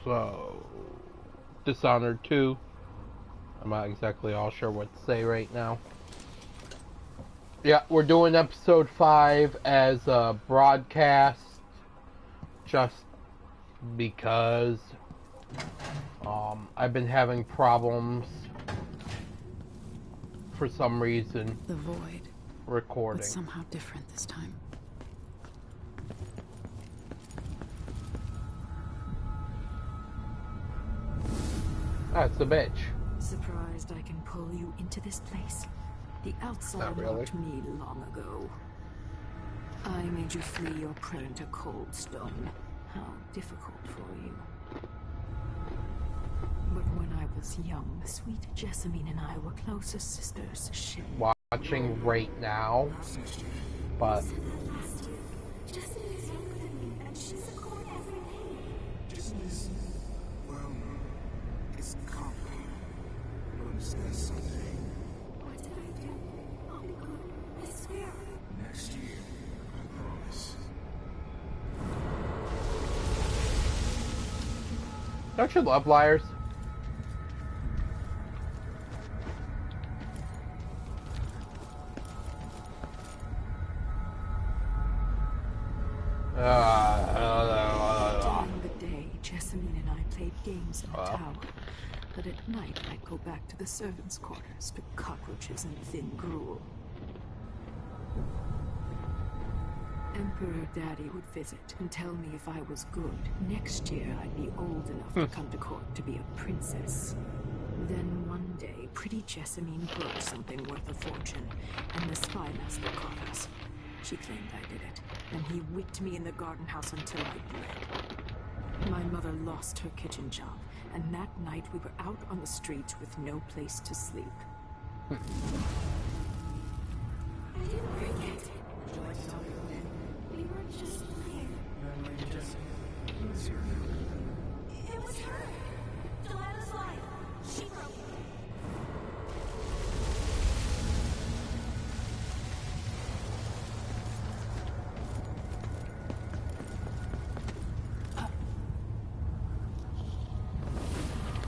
So, Dishonored 2. I'm not exactly all sure what to say right now. Yeah, we're doing episode 5 as a broadcast just because I've been having problems for some reason. The void Recording. was somehow different this time. That's a bitch. Surprised I can pull you into this place? The outside marked me long ago. I made you flee your prey to cold stone. How difficult for you. But when I was young, sweet Jessamine and I were close as sisters. Watching right now, but Jessamine is younger than me, and she's a cold every day. Jessamine, well, it's complicated. You'll understand someday. What did I do? I'll be good. I swear. Next year, I promise. don't you love liars? During the day, Jessamine and I played games in the tower. But at night, I'd go back to the servants' quarters to cockroaches and thin gruel. Emperor Daddy would visit and tell me if I was good. Next year, I'd be old enough to come to court to be a princess. Then one day, pretty Jessamine broke something worth a fortune, and the spy master caught us. She claimed I did it, and he whipped me in the garden house until I bled. My mother lost her kitchen job, and that night we were out on the streets with no place to sleep. I didn't forget. We were just playing. It was her. Delilah's life. She broke it.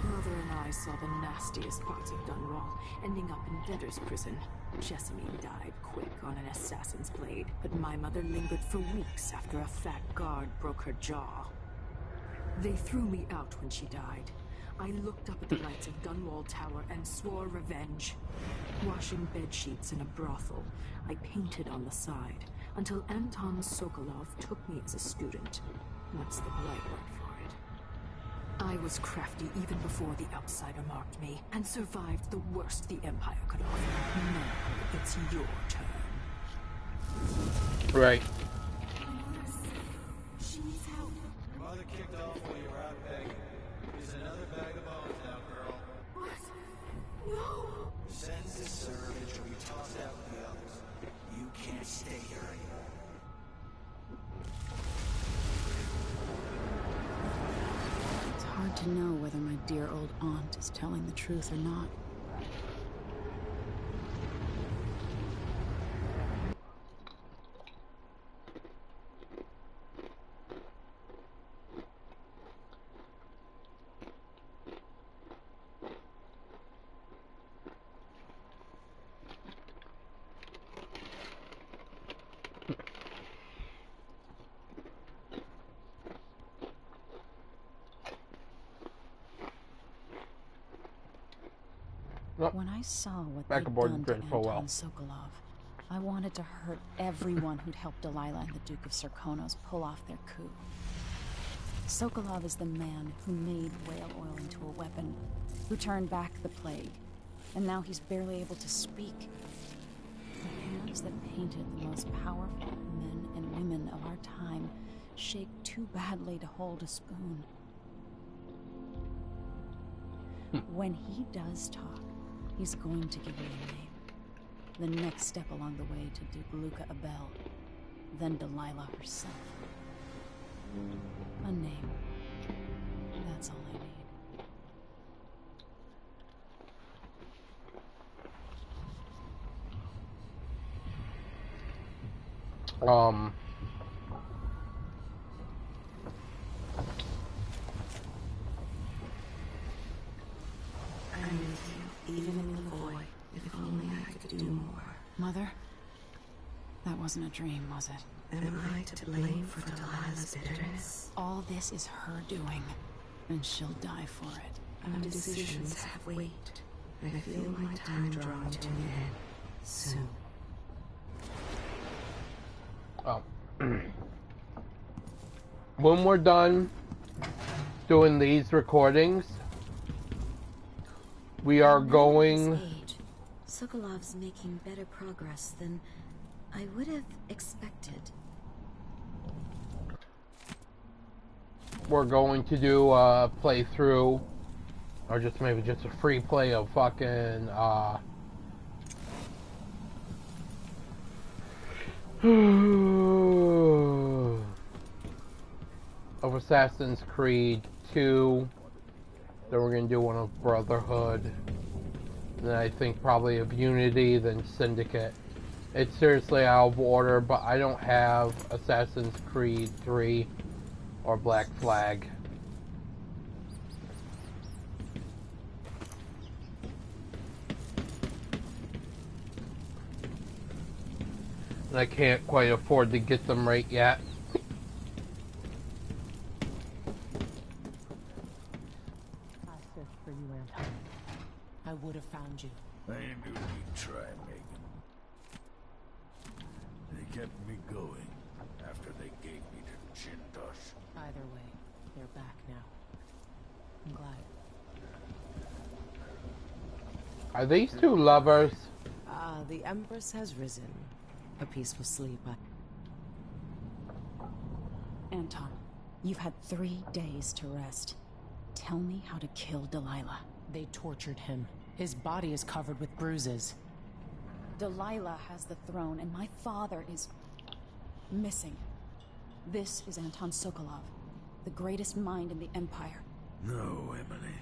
Mother and I saw the nastiest parts of Dunwall, ending up in debtor's prison. Jessamine died quick on an assassin's blade, but my mother lingered for weeks after a fat guard broke her jaw. They threw me out when she died. I looked up at the lights of Dunwall Tower and swore revenge. Washing bed sheets in a brothel, I painted on the side, until Anton Sokolov took me as a student. That's the polite word for it. I was crafty even before the outsider marked me, and survived the worst the Empire could offer. Now, it's your turn. Right. My mother's sick. She needs help. Your mother kicked off while you were out begging. Here's another bag of bones now, girl. What? No! Your sentence is served and you'll be tossed out with the others. You can't stay here anymore. It's hard to know whether my dear old aunt is telling the truth or not. When I saw what they'd done to Anton Sokolov, I wanted to hurt everyone who'd helped Delilah and the Duke of Serkonos pull off their coup. Sokolov is the man who made whale oil into a weapon, who turned back the plague, and now he's barely able to speak. The hands that painted the most powerful men and women of our time shake too badly to hold a spoon. When he does talk, he's going to give you a name. The next step along the way to Duke Luca Abel, then Delilah herself. A name. That's all I need. wasn't a dream, was it? Am I to blame for Delilah's bitterness? All this is her doing, and she'll die for it. Our decisions have weight. I feel my time drawing to an end soon. Oh. When we're done doing these recordings, we are going... Sokolov's making better progress than I would have expected. We're going to do a playthrough, or just maybe just a free play of fucking, of Assassin's Creed 2. Then we're going to do one of Brotherhood. Then I think probably of Unity, then Syndicate. It's seriously out of order, but I don't have Assassin's Creed 3 or Black Flag. And I can't quite afford to get them right yet. I searched for you, Anton. I would have found you. I knew you'd try, Megan. They kept me going after they gave me to Jindosh. Either way, they're back now. I'm glad. Are these two lovers? The Empress has risen. A peaceful sleep. Anton, you've had 3 days to rest. Tell me how to kill Delilah. They tortured him. His body is covered with bruises. Delilah has the throne, and my father is... missing. This is Anton Sokolov, the greatest mind in the Empire. No, Emily.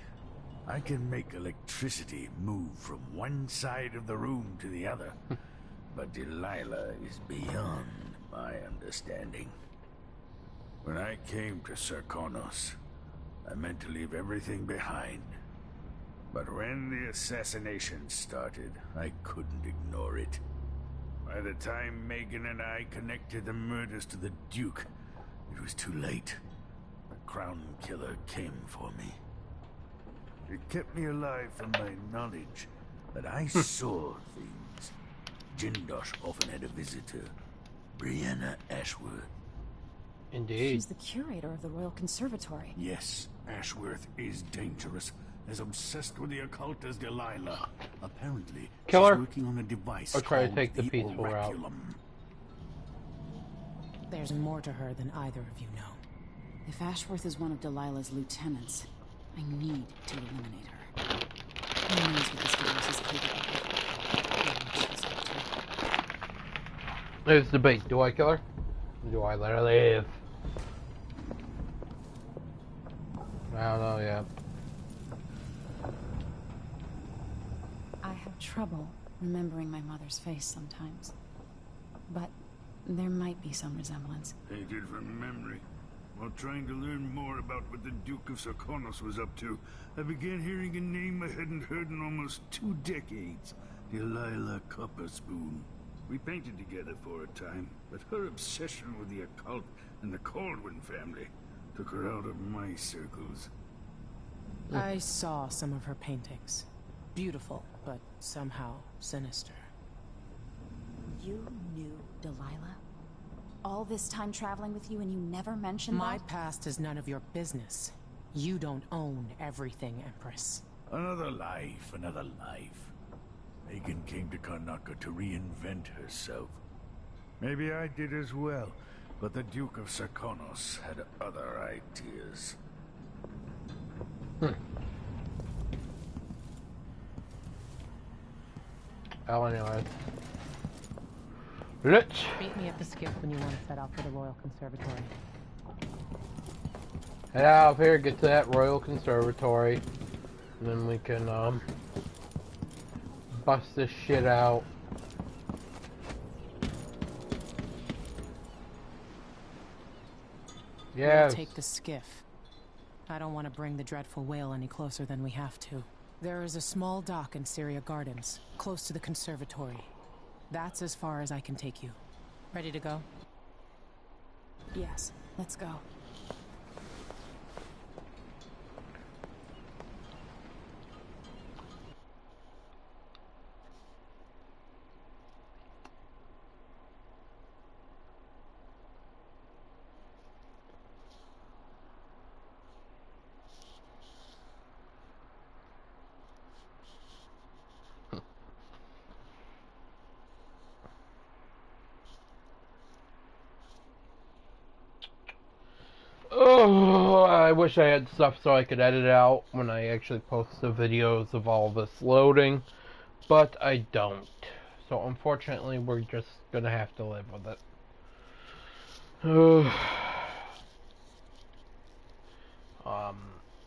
I can make electricity move from one side of the room to the other. But Delilah is beyond my understanding. When I came to Sarkonos, I meant to leave everything behind. But when the assassination started, I couldn't ignore it. By the time Megan and I connected the murders to the Duke, it was too late. The Crown Killer came for me. It kept me alive from my knowledge that I saw things. Jindosh often had a visitor, Brianna Ashworth. Indeed. She's the curator of the Royal Conservatory. Yes, Ashworth is dangerous, as obsessed with the occult as Delilah. Apparently, Killer. she's working on a device Or try to called take the peaceful route. Oraculum. There's more to her than either of you know. If Ashworth is one of Delilah's lieutenants, I need to eliminate her. Who knows what this device is capable of? There's the debate. Do I kill her? Or do I let her live? I don't know yet. I have trouble remembering my mother's face sometimes. But there might be some resemblance. Painted from memory. While trying to learn more about what the Duke of Sarkonos was up to, I began hearing a name I hadn't heard in almost 2 decades. Delilah Copperspoon. We painted together for a time, but her obsession with the occult and the Caldwin family took her out of my circles. I saw some of her paintings. Beautiful, but somehow sinister. You knew Delilah? All this time traveling with you and you never mentioned My that? past is none of your business. You don't own everything, Empress. Another life, another life. Megan came to Karnaca to reinvent herself. Maybe I did as well, but the Duke of Sarkonos had other ideas. Oh, anyway. Let's Meet me at the skiff when you want to set out for the Royal Conservatory. head out of here, get to that Royal Conservatory, and then we can, bust this shit out. Yes. We'll take the skiff. I don't want to bring the dreadful whale any closer than we have to. There is a small dock in Syria Gardens, close to the conservatory. That's as far as I can take you. Ready to go? Yes, let's go. Oh, I wish I had stuff so I could edit out when I actually post the videos of all this loading, but I don't. So unfortunately, we're just gonna have to live with it.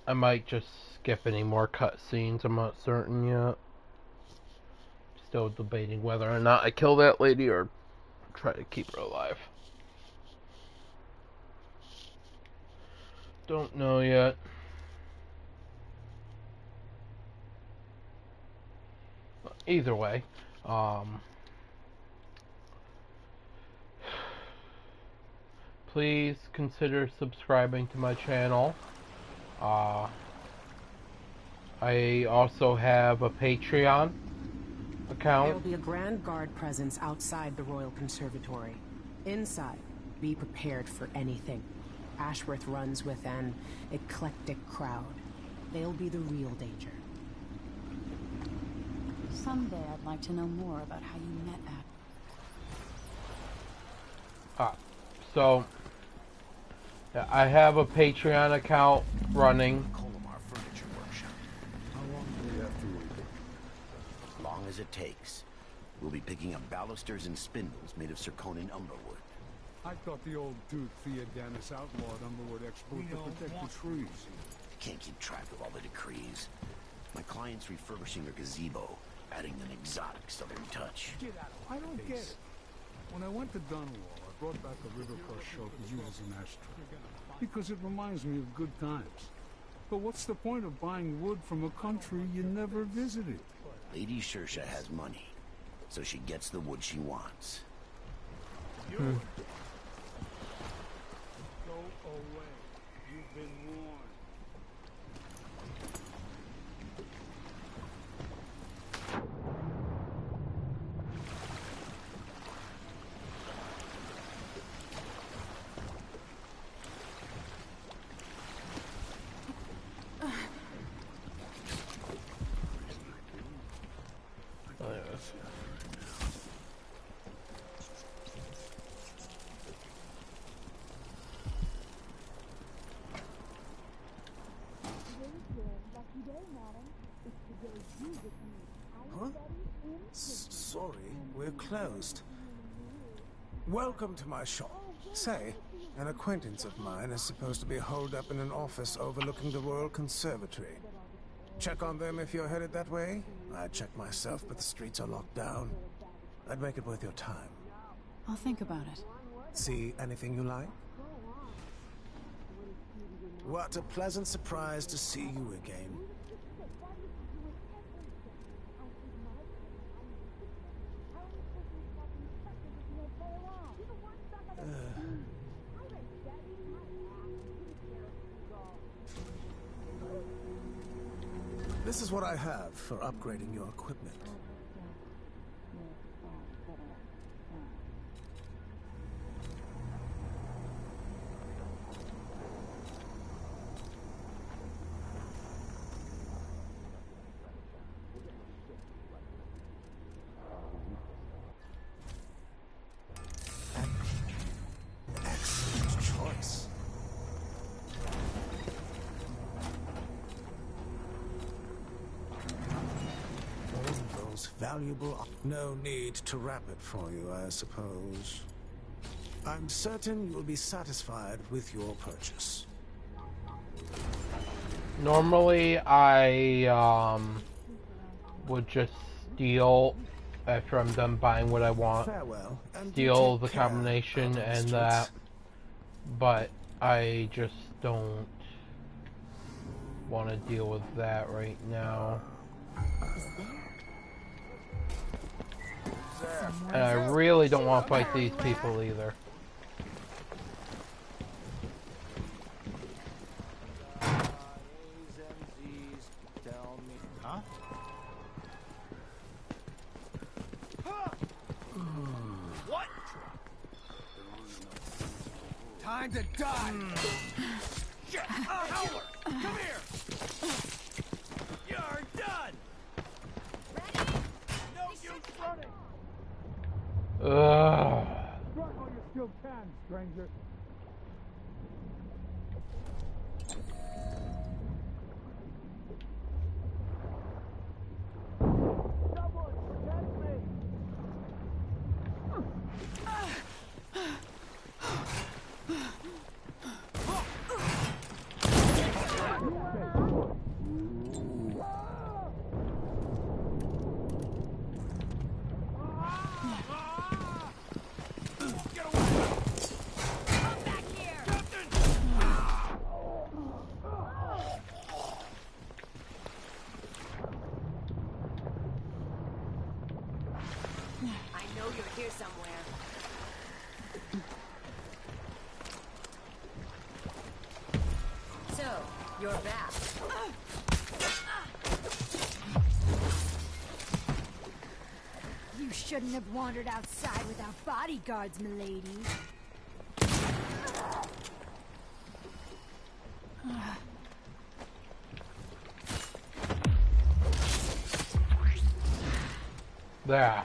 I might just skip any more cutscenes. I'm not certain yet. Still debating whether or not I kill that lady or try to keep her alive. Don't know yet. Either way, please consider subscribing to my channel. I also have a Patreon account. There'll be a Grand Guard presence outside the Royal Conservatory. Inside, be prepared for anything. Ashworth runs with an eclectic crowd. They'll be the real danger. Someday I'd like to know more about how you met Ab. So I have a Patreon account running. Furniture workshop. How long do we have to wait? As long as it takes. We'll be picking up balusters and spindles made of Serkonan umberwood. I thought the old Duke Theodanis outlawed umberwood export to protect the trees. I can't keep track of all the decrees. My client's refurbishing their gazebo, adding an exotic southern touch. I don't get it. When I went to Dunwall, I brought back a river crush shelf to use as an ashtray. Because it reminds me of good times. But what's the point of buying wood from a country you never visited? Lady Shersha has money, so she gets the wood she wants. Go away. You've been warned. Huh? Sorry, we're closed. Welcome to my shop. Say, an acquaintance of mine is supposed to be holed up in an office overlooking the Royal Conservatory. Check on them if you're headed that way. I'd check myself, but the streets are locked down. I'd make it worth your time. I'll think about it. See anything you like? What a pleasant surprise to see you again. This is what I have for upgrading your equipment. Excellent choice. Valuable. No need to wrap it for you, I suppose. I'm certain you'll be satisfied with your purchase. Normally, I would just steal after I'm done buying what I want. Farewell, Steal the combination and that, but I just don't want to deal with that right now. And I really don't want to fight these people either. Huh? What? Time to die! Shit! Howler! Come here! You're done! Ready? No use running! Ugh. Strike while you still can, stranger. I know you're here somewhere. So, you're back. You shouldn't have wandered outside without bodyguards, milady. There.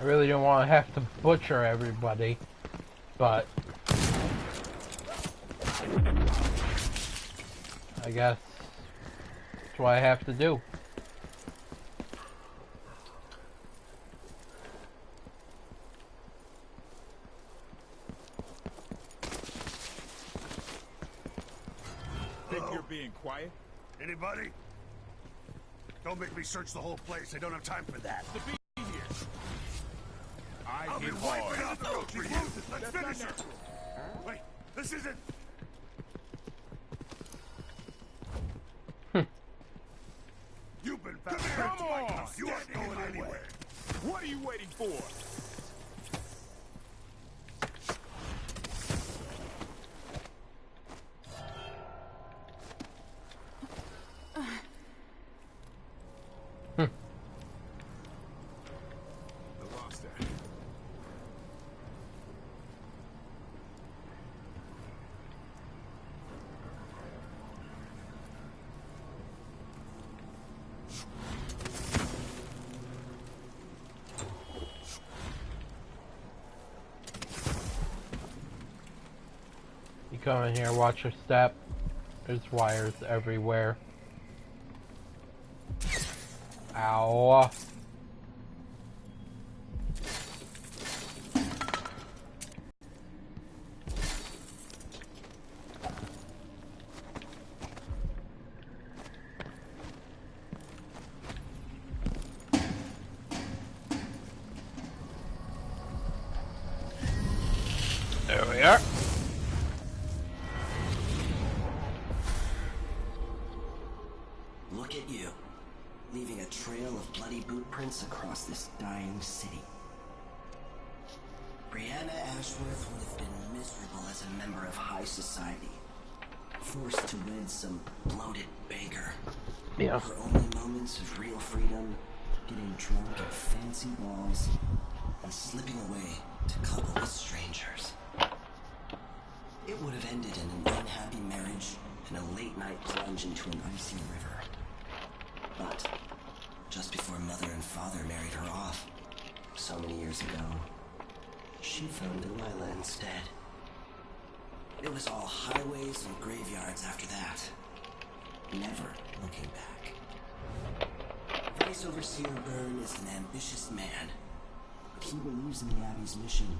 I really don't want to have to butcher everybody, but I guess that's what I have to do. Think you're being quiet? Anybody? Don't make me search the whole place. I don't have time for that. To be here. I I'll be hit wiping hard. out the road for you. Let's That's finish not it. Wait, this isn't. You've been found. Come on! You aren't going anywhere. What are you waiting for? I lost that. You come in here, watch your step. There's wires everywhere. Ow. There we are. Look at you, leaving a trail of bloody boot prints across this dying city. Brianna Ashworth would have been miserable as a member of high society, forced to wed some bloated beggar. Yeah. Her only moments of real freedom, getting drunk at fancy balls, and slipping away to couple with strangers. It would have ended in an unhappy marriage and a late-night plunge into an icy river. But just before Mother and Father married her off, so many years ago, she found Delilah instead. It was all highways and graveyards after that, never looking back. Vice Overseer Byrne is an ambitious man, but he believes in the Abbey's mission,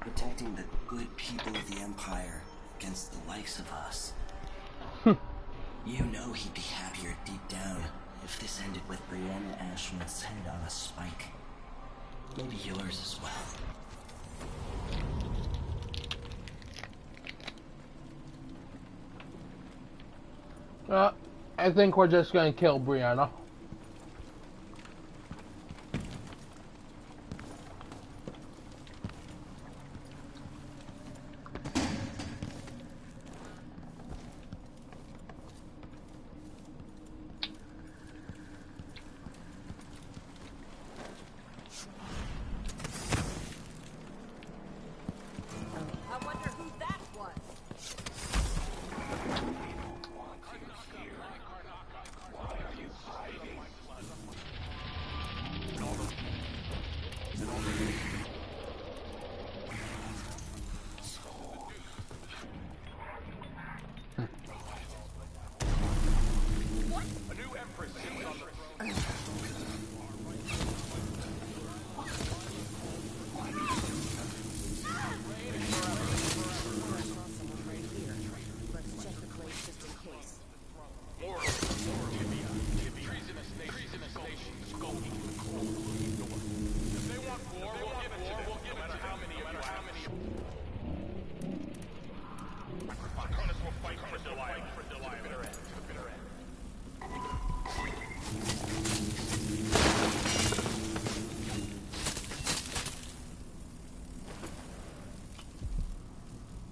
protecting the good people of the Empire against the likes of us. You know he'd be happier deep down if this ended with Brianna Ashworth's head on a spike. Maybe yours as well. I think we're just gonna kill Brianna.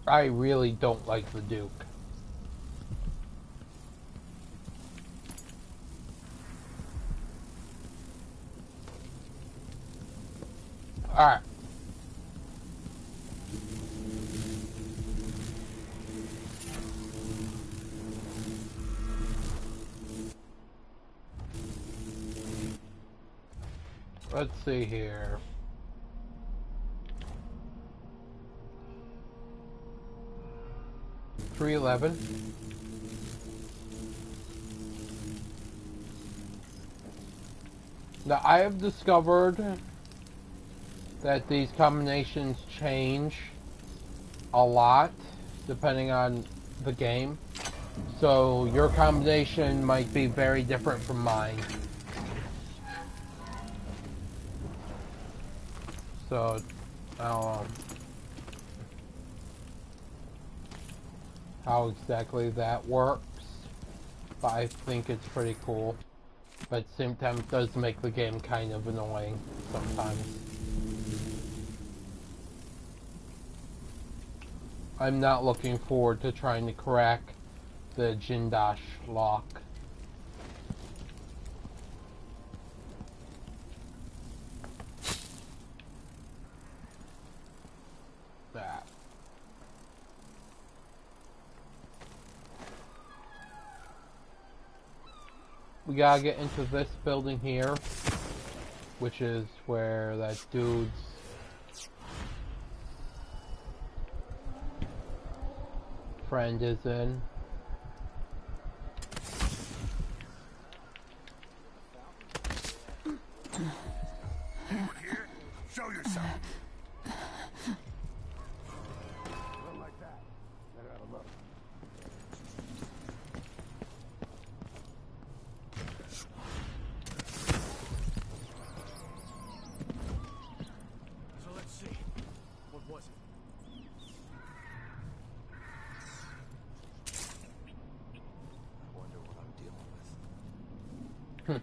I really don't like the Duke. Alright. Let's see here. $3.11. Now I have discovered that these combinations change a lot depending on the game. So your combination might be very different from mine. So I don't know how exactly that works, but I think it's pretty cool. But at the same time, it does make the game kind of annoying sometimes. I'm not looking forward to trying to crack the Jindash lock. That. We gotta get into this building here, which is where that dude's friend is in. Anyone here? Show yourself. Not like that. Better have a look. So let's see. What was it? I wonder what I'm dealing with.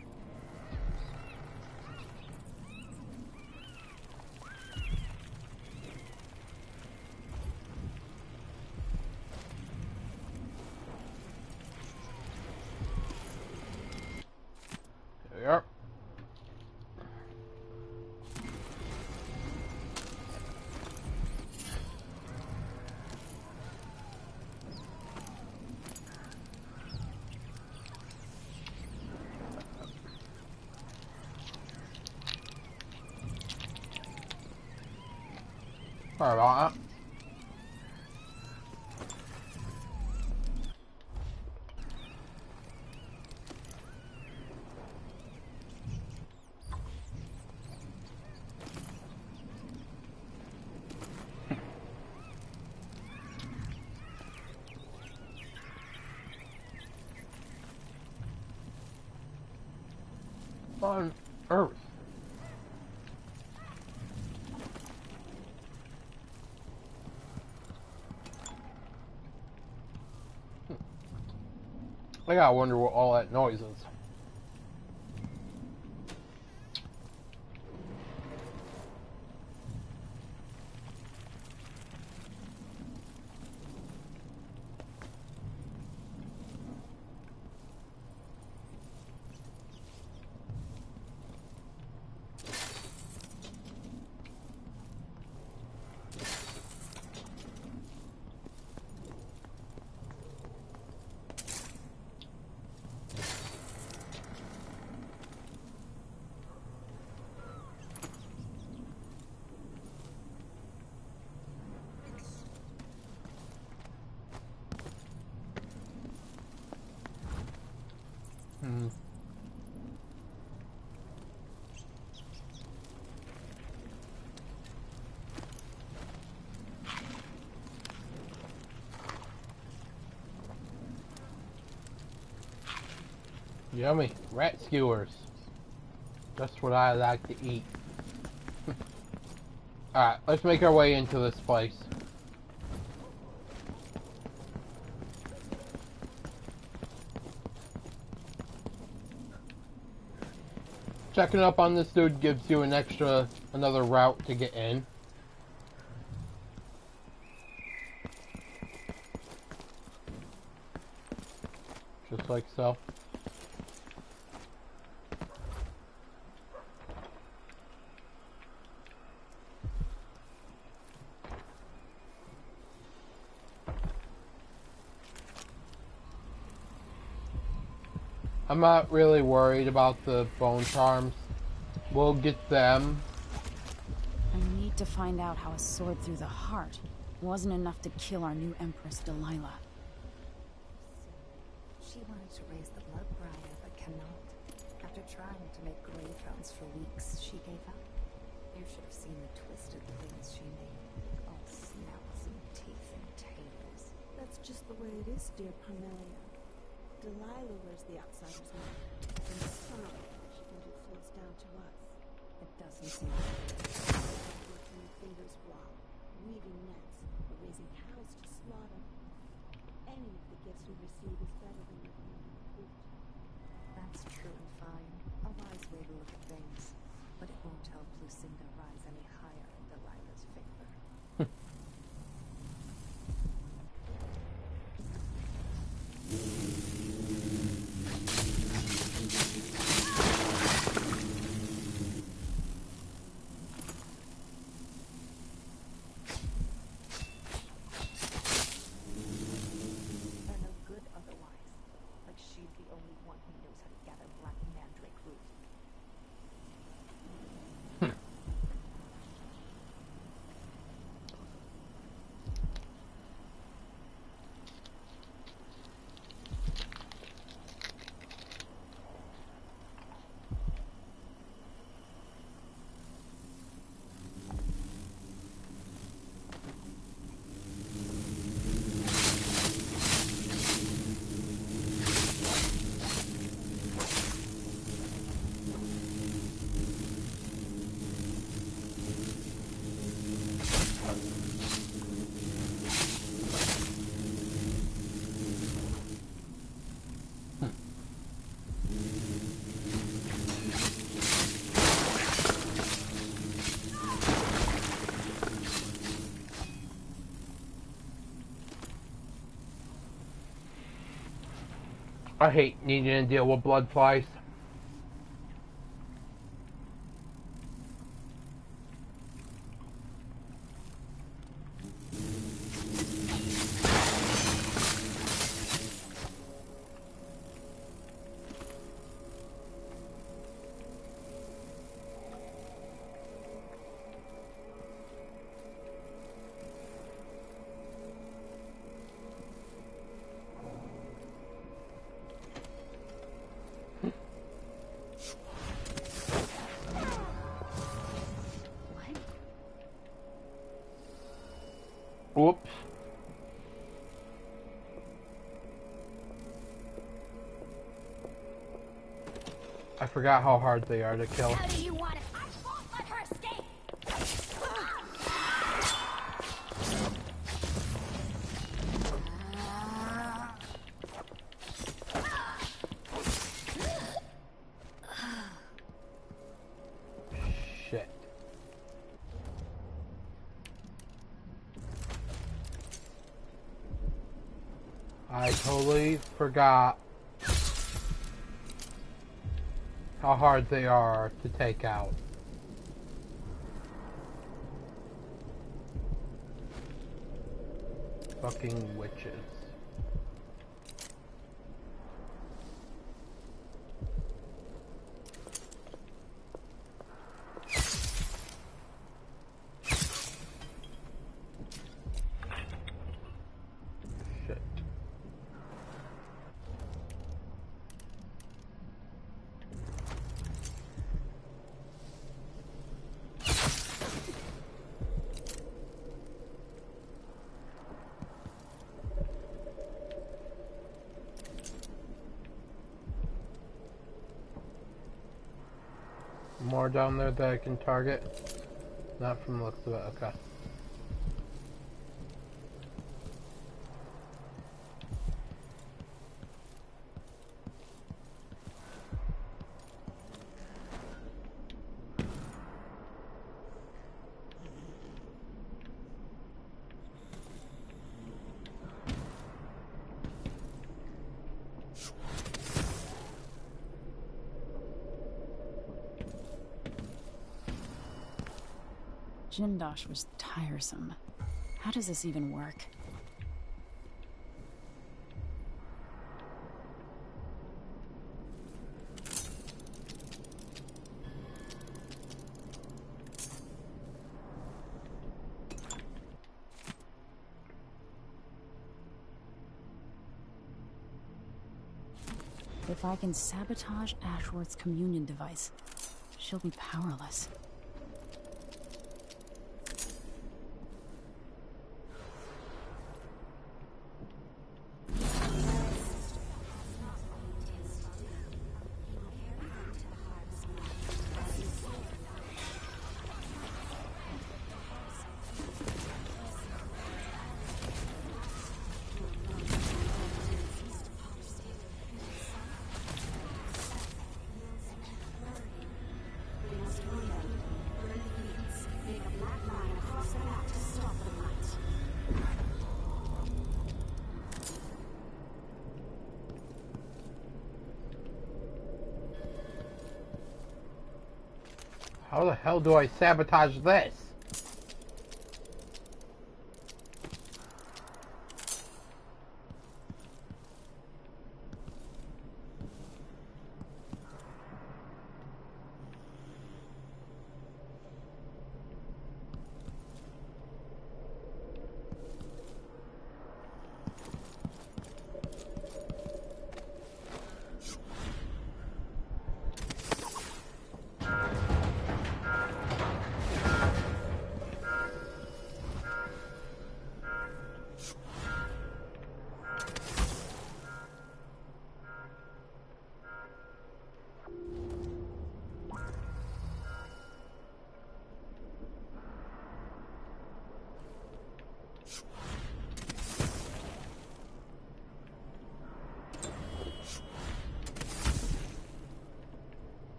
There we are. Sorry about that. On Earth. I gotta wonder what all that noise is. Yummy. Rat skewers. That's what I like to eat. Alright, let's make our way into this place. Checking up on this dude gives you another route to get in. Just like so. I'm not really worried about the bone charms. We'll get them. I need to find out how a sword through the heart wasn't enough to kill our new Empress, Delilah. She wanted to raise the blood briar, but cannot. After trying to make grave rounds for weeks, she gave up. You should have seen the twisted things she made. All snouts and teeth and tails. That's just the way it is, dear Parmelia. Delilah wears the outsider's mask, and some she can do floats down to us. It doesn't seem fair. Working your fingers while weaving nets, or raising cows to slaughter. Any of the gifts we receive is better than your own fruit. That's true and fine. A wise way to look at things. But it won't help Lucinda rise any higher in Delilah's favor. I hate needing to deal with blood flies. Whoops. I forgot how hard they are to kill. How do you want it? I won't let her escape! Shit. I totally forgot how hard they are to take out. Fucking witches. More down there that I can target? Not from the looks of it, okay. Jindosh was tiresome. How does this even work? If I can sabotage Ashworth's communion device, she'll be powerless. How the hell do I sabotage this?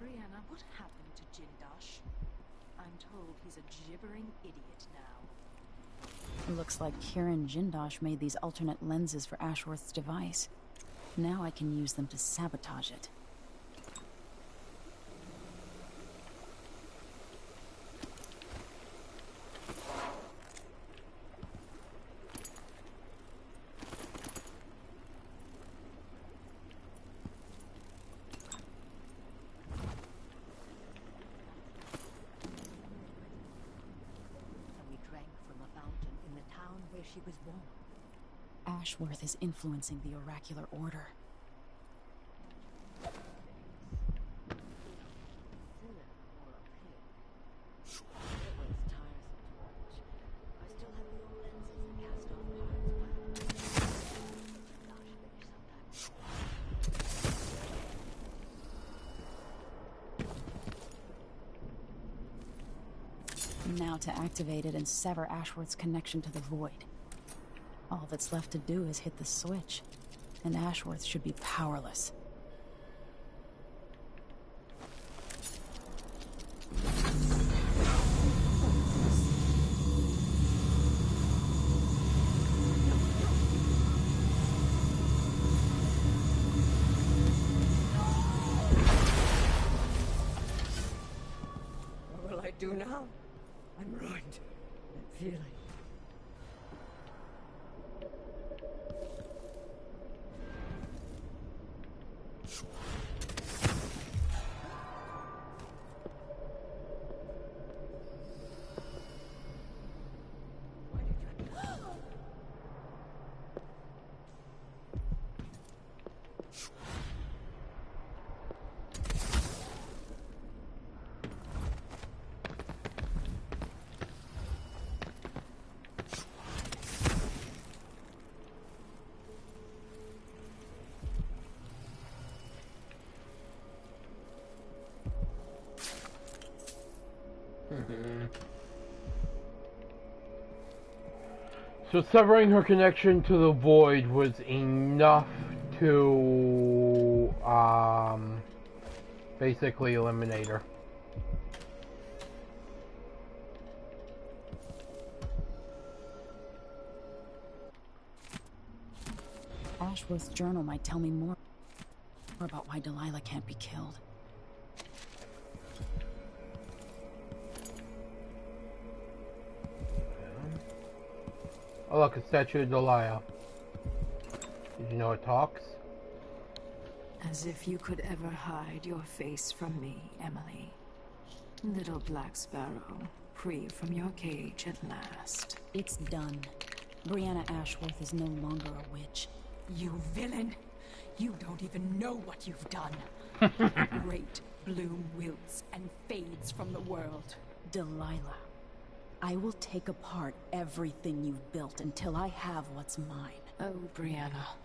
Brianna, what happened to Jindosh? I'm told he's a gibbering idiot now. Looks like Kirin Jindosh made these alternate lenses for Ashworth's device. Now I can use them to sabotage it. She was born. Ashworth is influencing the oracular order. Now to activate it and sever Ashworth's connection to the void. All that's left to do is hit the switch, and Ashworth should be powerless. What will I do now? I'm ruined. I'm feeling. So severing her connection to the void was enough to basically eliminate her. Ashworth's journal might tell me more about why Delilah can't be killed. Oh look, a statue of Delilah. Did you know it talks? As if you could ever hide your face from me, Emily. Little Black Sparrow, free from your cage at last. It's done. Brianna Ashworth is no longer a witch. You villain! You don't even know what you've done. Great bloom wilts and fades from the world. Delilah, I will take apart everything you've built until I have what's mine. Oh, Brianna.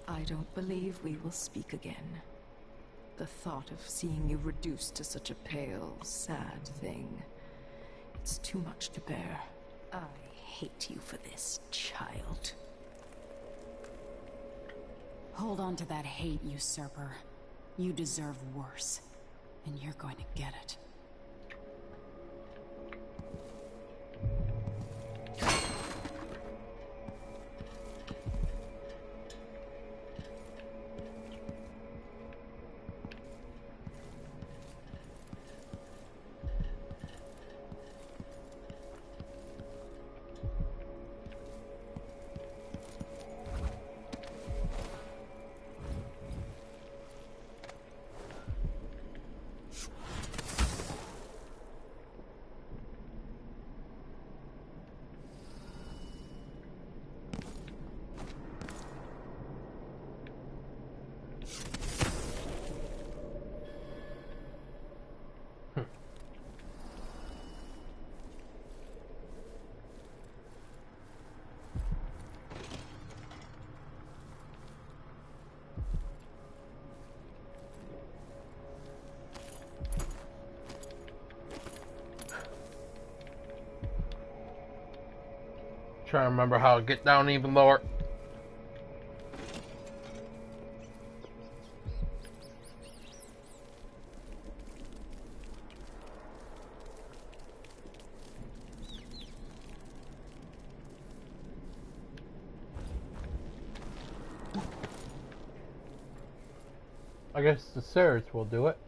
I don't believe we will speak again. The thought of seeing you reduced to such a pale, sad thing. It's too much to bear. I hate you for this, child. Hold on to that hate, usurper. You deserve worse. And you're going to get it. Trying to remember how to get down even lower. I guess the stairs will do it.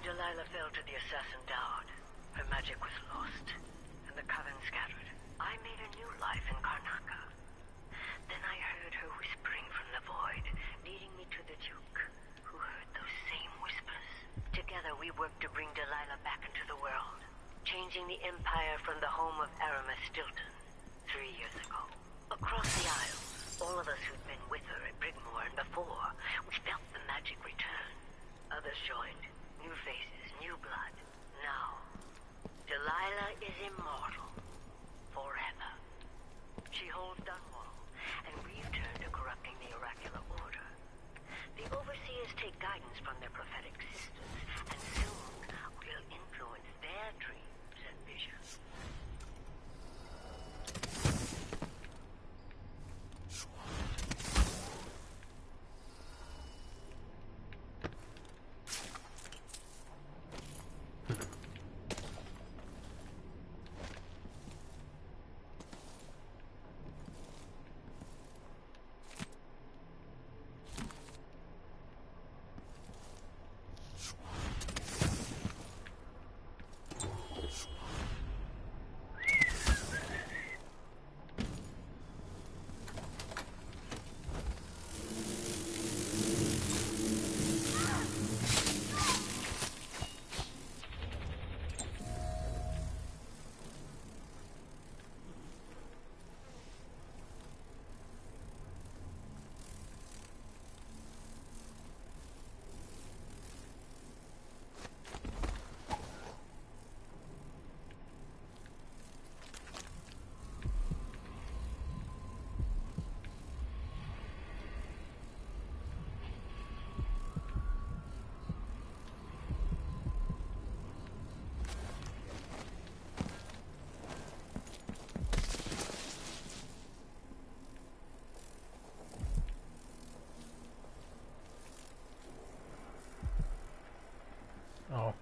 Delilah fell to the assassin Dowd. Her magic was lost, and the coven scattered. I made a new life in Karnaca. Then I heard her whispering from the void, leading me to the Duke, who heard those same whispers. Together we worked to bring Delilah back into the world, changing the Empire from the home of Aramis Stilton 3 years ago. Across the Isles, all of us who'd been with her at Brigmore and before, we felt the magic return. Others joined. New faces, new blood. Now, Delilah is immortal. Forever. She holds Dunwall, and we've turned to corrupting the oracular order. The overseers take guidance from their prophetic sisters, and soon we'll influence their dreams and visions.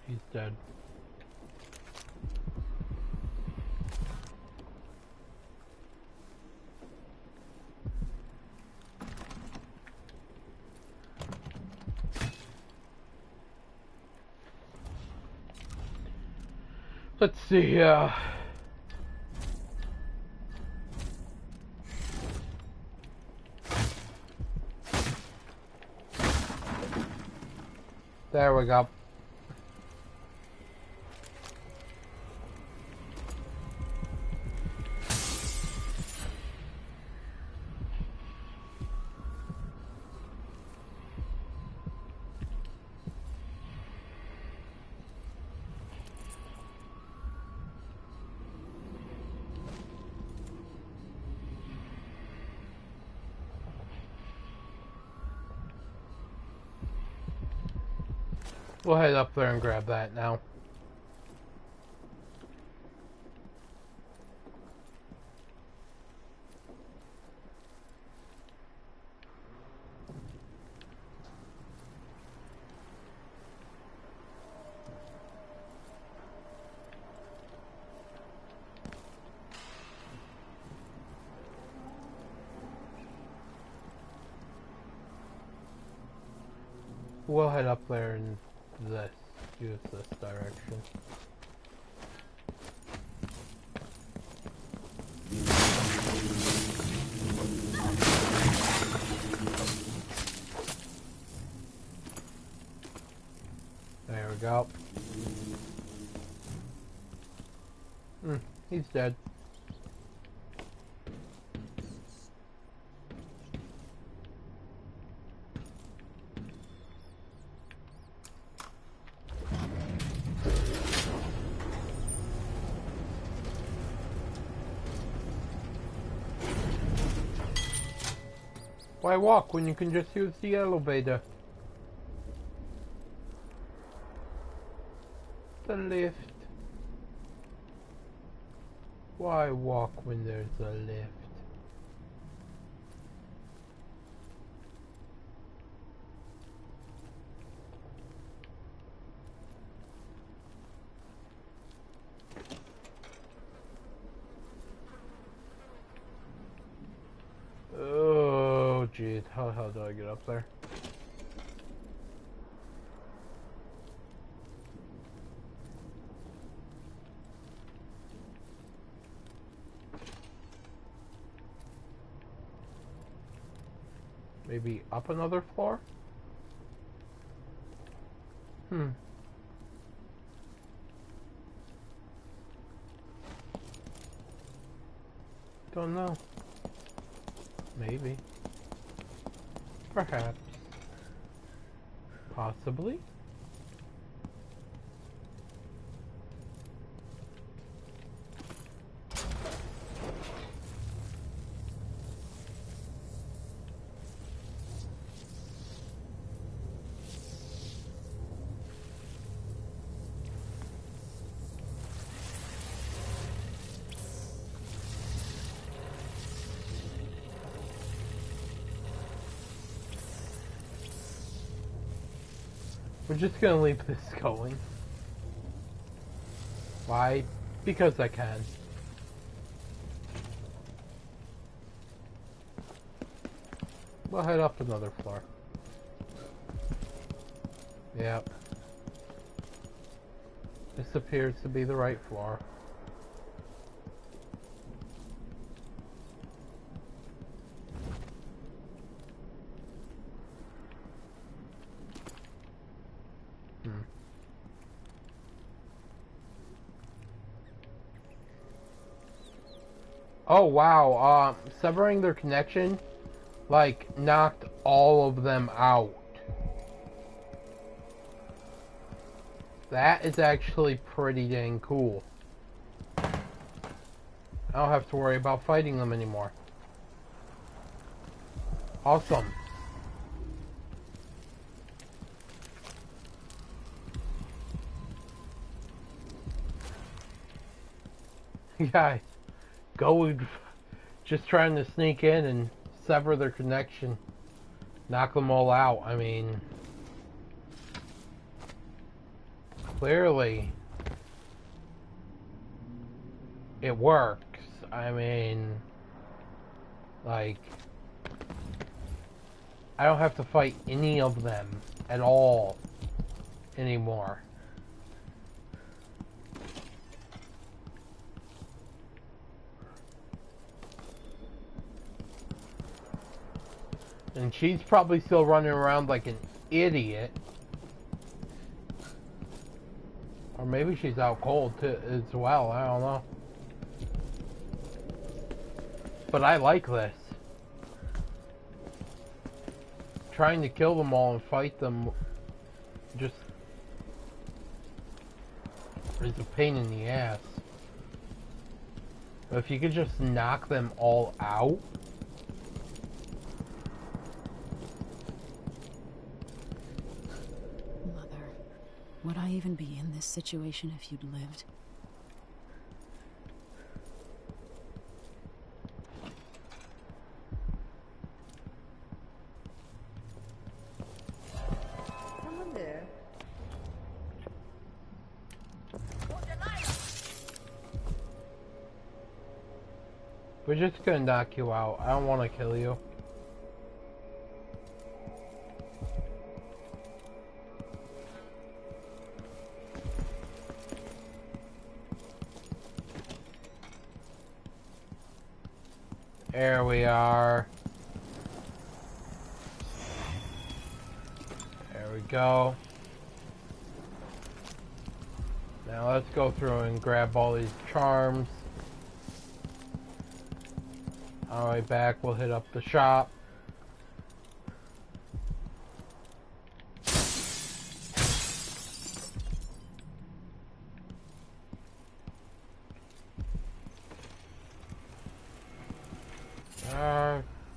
He's dead. Let's see, there we go. We'll head up there and grab that now. We'll head up there and use this direction. There we go. He's dead. Why walk when you can just use the elevator? The lift. Why walk when there's a lift? Oh, jeez. How the hell do I get up there? Maybe up another floor? Don't know. Maybe. Perhaps. Possibly. We're just gonna leave this going. Why? Because I can. We'll head up another floor. Yep. This appears to be the right floor. Oh wow, severing their connection, like, knocked all of them out. That is actually pretty dang cool. I don't have to worry about fighting them anymore. Awesome. Yeah. Go just trying to sneak in and sever their connection. Knock them all out. I mean... clearly it works. I mean, like, I don't have to fight any of them at all anymore. And she's probably still running around like an idiot. Or maybe she's out cold too, as well, I don't know. But I like this. Trying to kill them all and fight them just is a pain in the ass. But if you could just knock them all out. Mother, would I even be in this situation if you'd lived? Someone there? We're just gonna knock you out. I don't want to kill you. There we are. There we go. Now let's go through and grab all these charms. On our way back, we'll hit up the shop.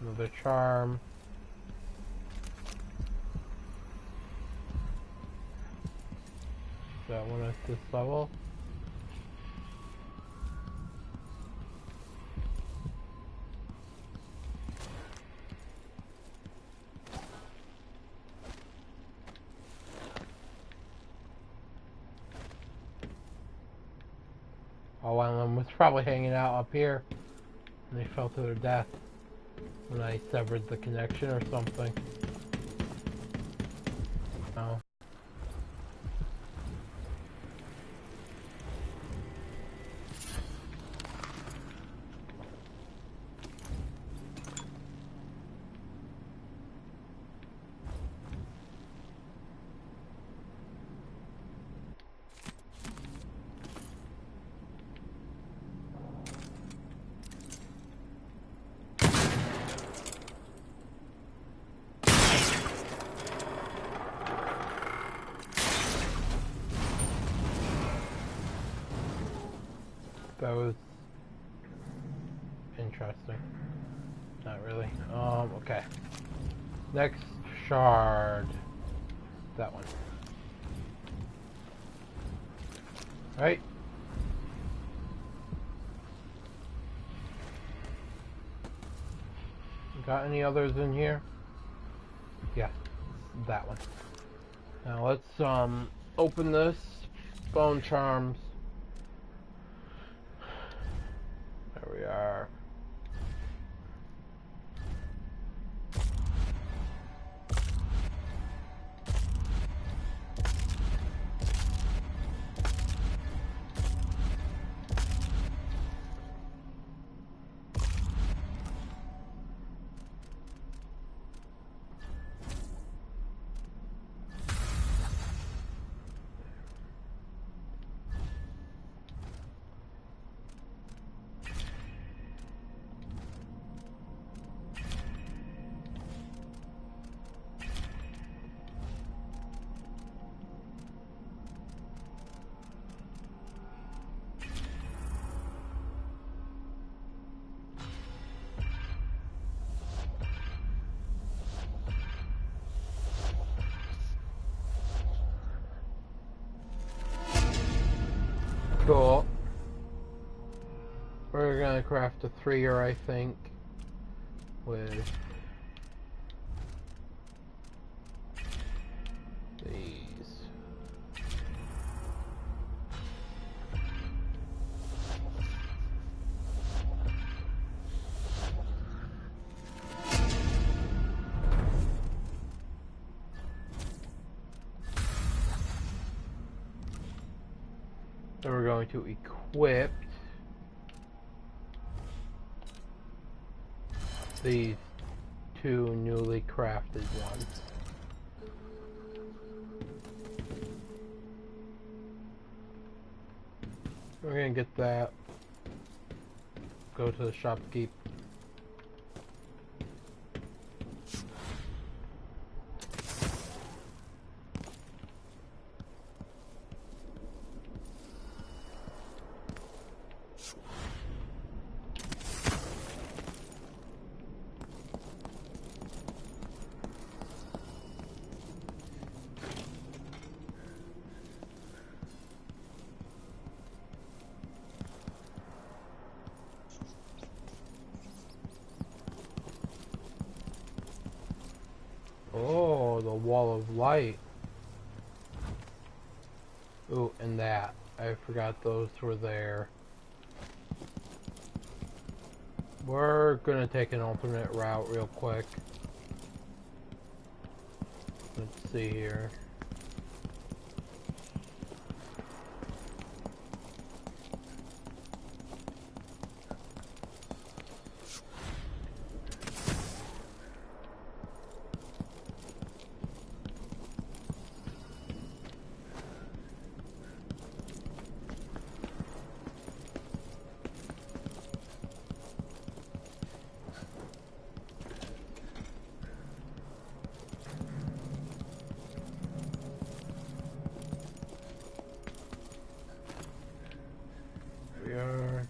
Another charm. Is that one at this level? Oh, one of them was probably hanging out up here, and they fell to their death when I severed the connection or something. Oh. That was interesting. Not really. Okay. Next shard. That one. Right? Got any others in here? Yeah, that one. Now let's open this. Bone charms. There we are. Cool. We're gonna craft a 3-er, I think, with these. Then we're going to equip these two newly crafted ones. We're gonna get that. Go to the shopkeep. Oh, the wall of light. Ooh, and that. I forgot those were there. We're gonna take an alternate route real quick. Let's see here. We are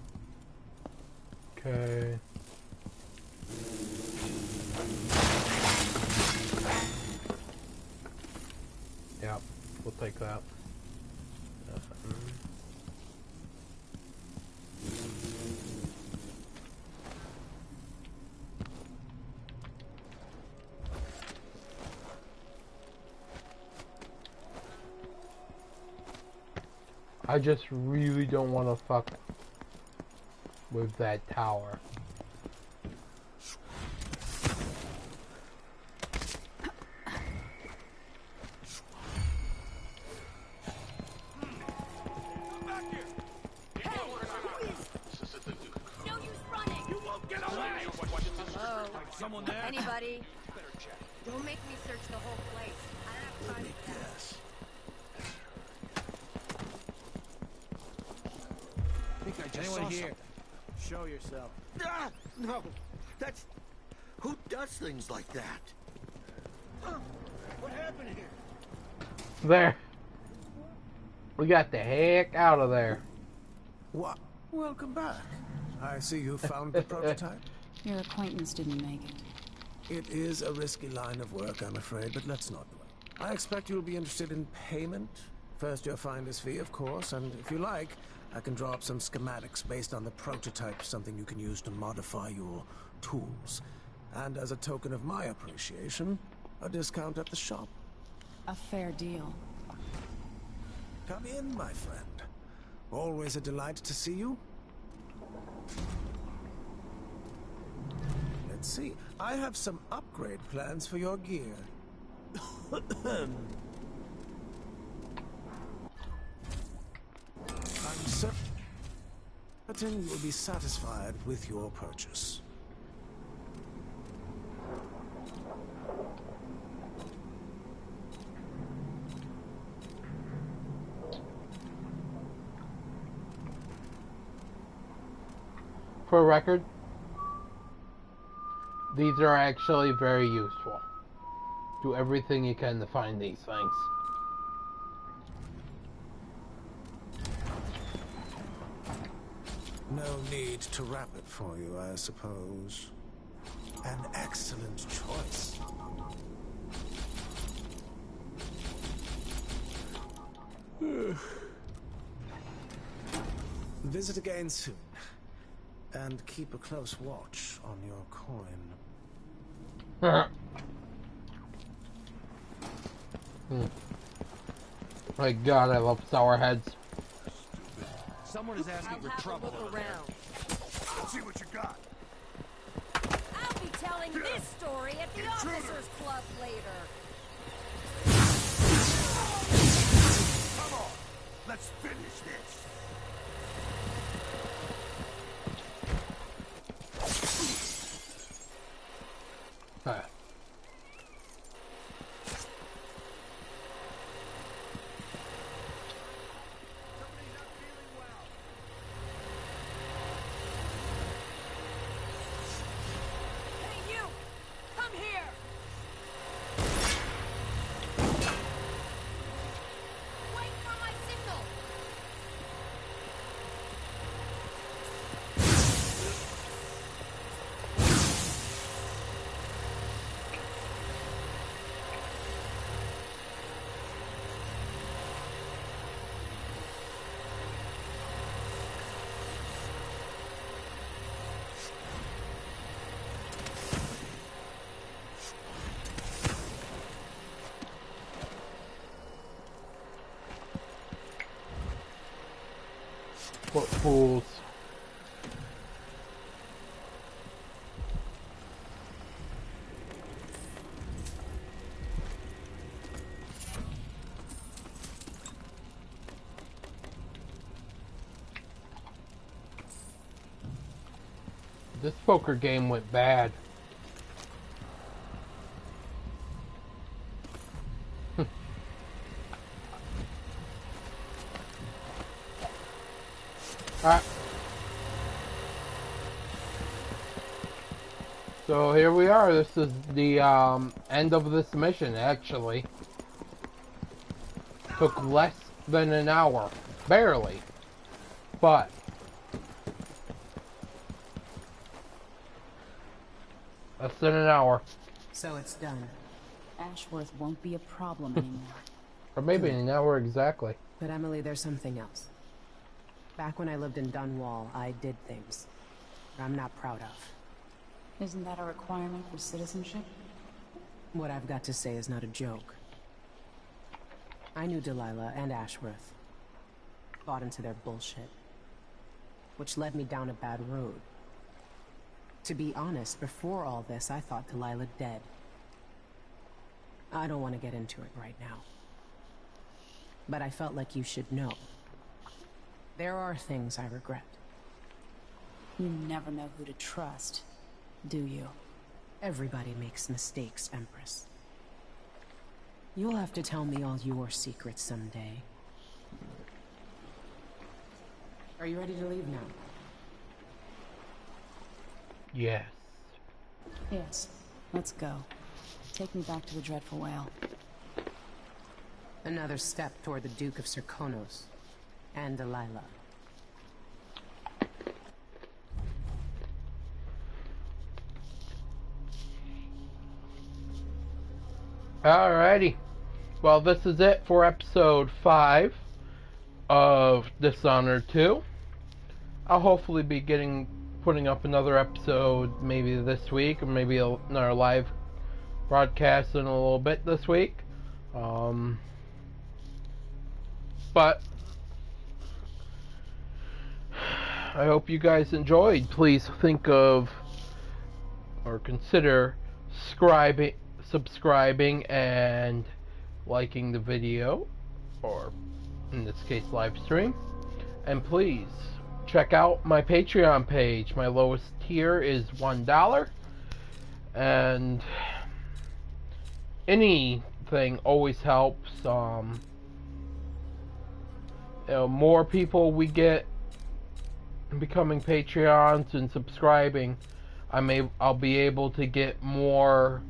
okay. Yep, we'll take that. I just really don't want to fuck with that tower. Someone there? Anybody? Don't make me search the whole place. I don't have time for that. Yes. I think I just Anyone saw here? something. Show yourself. Ah, no, that's... Who does things like that? What happened here? There. We got the heck out of there. What? Welcome back. I see you found the prototype. Your acquaintance didn't make it. It is a risky line of work, I'm afraid, but let's not dwell. I expect you'll be interested in payment. First your finder's fee, of course, and if you like, I can draw up some schematics based on the prototype, something you can use to modify your tools. And as a token of my appreciation, a discount at the shop. A fair deal. Come in, my friend. Always a delight to see you. Let's see. I have some upgrade plans for your gear. I'm certain you will be satisfied with your purchase. For record, these are actually very useful. Do everything you can to find these things. No need to wrap it for you, I suppose. An excellent choice. Visit again soon. And keep a close watch on your coin. My God, I love sour heads. Someone is asking for trouble around. Let's see what you got. I'll be telling this story at the officers' club later. Come on, let's finish this. What fools. This poker game went bad. Alright. So here we are. This is the end of this mission, actually. Took less than an hour. Barely. But less than an hour. So it's done. Ashworth won't be a problem anymore. Or maybe an hour exactly. But Emily, there's something else. Back when I lived in Dunwall, I did things I'm not proud of. Isn't that a requirement for citizenship? What I've got to say is not a joke. I knew Delilah and Ashworth. Bought into their bullshit. Which led me down a bad road. To be honest, before all this, I thought Delilah dead. I don't want to get into it right now. But I felt like you should know. There are things I regret. You never know who to trust, do you? Everybody makes mistakes, Empress. You'll have to tell me all your secrets someday. Are you ready to leave now? Yes. Yes. Let's go. Take me back to the Dreadful Whale. Another step toward the Duke of Serkonos. And Delilah. Alrighty. Well, this is it for episode 5 of Dishonored 2. I'll hopefully be putting up another episode maybe this week, or maybe another live broadcast in a little bit this week. But I hope you guys enjoyed. Please think of or consider subscribing and liking the video, or in this case live stream. And please check out my Patreon page. My lowest tier is $1, and anything always helps. More people we get becoming Patreons and subscribing, I'll be able to get more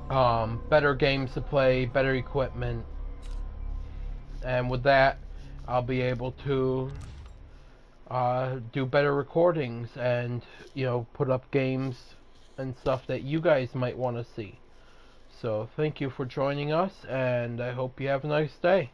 better games to play, better equipment, and with that I'll be able to do better recordings and put up games and stuff that you guys might want to see. So thank you for joining us, and I hope you have a nice day.